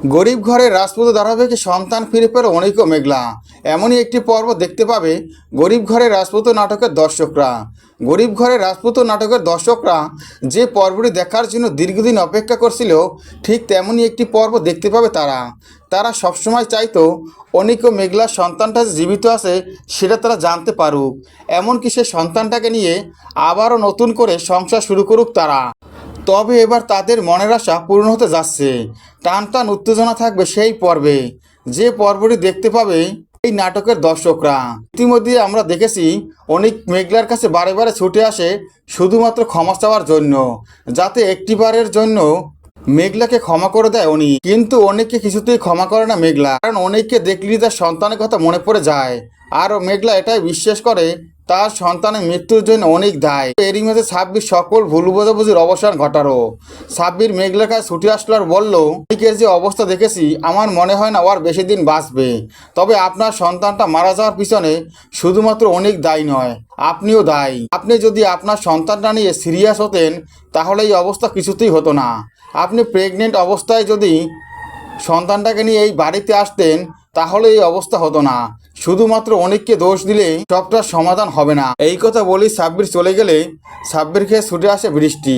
গরিব ঘরের রাজপুত ধারাবাহিকে সন্তান ফিরে পেল অনিক ও মেঘলা। এমনই একটি পর্ব দেখতে পাবে গরিব ঘরের রাজপুত নাটকের দর্শকরা। গরিব ঘরের রাজপুত নাটকের দর্শকরা যে পর্বটি দেখার জন্য দীর্ঘদিন অপেক্ষা করছিল, ঠিক তেমনই একটি পর্ব দেখতে পাবে তারা। তারা সবসময় চাইতো অনিক ও মেঘলার সন্তানটা যে জীবিত আছে সেটা তারা জানতে পারুক, এমনকি সে সন্তানটাকে নিয়ে আবারও নতুন করে সংসার শুরু করুক তারা। তবে এবার তাদের মনের আশা পূর্ণ হতে যাচ্ছে। টান টান উত্তেজনা থাকবে সেই পর্বে, যে পর্বটি দেখতে পাবে এই নাটকের দর্শকরা। ইতিমধ্যে আমরা দেখেছি অনিক মেঘলার কাছে বারে বারে ছুটে আসে শুধুমাত্র ক্ষমা চাওয়ার জন্য, যাতে একটিবারের জন্য মেঘলাকে ক্ষমা করে দেয় অনিক। কিন্তু অনিককে কিছুতেই ক্ষমা করে না মেঘলা, কারণ অনিককে দেখলেই তার সন্তানের কথা মনে পড়ে যায়। আর মেঘলা এটাই বিশ্বাস করে তার সন্তানের মৃত্যুর জন্য অনেক দায়। এরই মধ্যে সাব্বির সকল ভুল বোঝাবুঝির অবসান ঘটালো। সাব্বির মেঘলার কাছে ছুটে আসলো আর বলল, অনিকের যে অবস্থা দেখেছি আমার মনে হয় না ওর বেশি দিন বাঁচবে। তবে আপনার সন্তানটা মারা যাওয়ার পিছনে শুধুমাত্র অনেক দায়ী নয়, আপনিও দায়ী। আপনি যদি আপনার সন্তানটা নিয়ে সিরিয়াস হতেন তাহলে এই অবস্থা কিছুতেই হতো না। আপনি প্রেগনেন্ট অবস্থায় যদি সন্তানটাকে নিয়ে এই বাড়িতে আসতেন তাহলে এই অবস্থা হতো না। শুধুমাত্র অনিককে দোষ দিলে সবটার সমাধান হবে না। এই কথা বলি সাব্বির চলে গেলে সাব্বিরকে ছুটে আসে বৃষ্টি।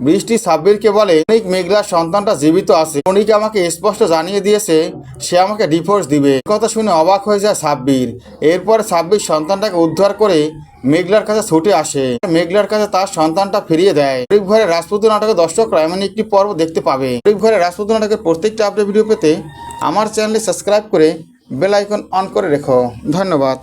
বৃষ্টি সাব্বিরকে বলে, অনিক মেঘলার সন্তানটা জীবিত আছে, অনিক আমাকে স্পষ্ট জানিয়ে দিয়েছে সে আমাকে ডিভোর্স দিবে। কথা শুনে অবাক হয়ে যায় সাব্বির। এরপর সাব্বির সন্তানটাকে উদ্ধার করে মেঘলার কাছে ছুটে আসে, মেঘলার কাছে তার সন্তানটা ফিরিয়ে দেয়। গরিব ঘরের রাজপুত নাটকের দর্শকরা এমন একটি পর্ব দেখতে পাবে। গরিব ঘরের রাজপুত নাটকের প্রত্যেকটা আপডেট ভিডিও পেতে আমার চ্যানেলটি সাবস্ক্রাইব করে বেল আইকন অন করে রেখো। ধন্যবাদ।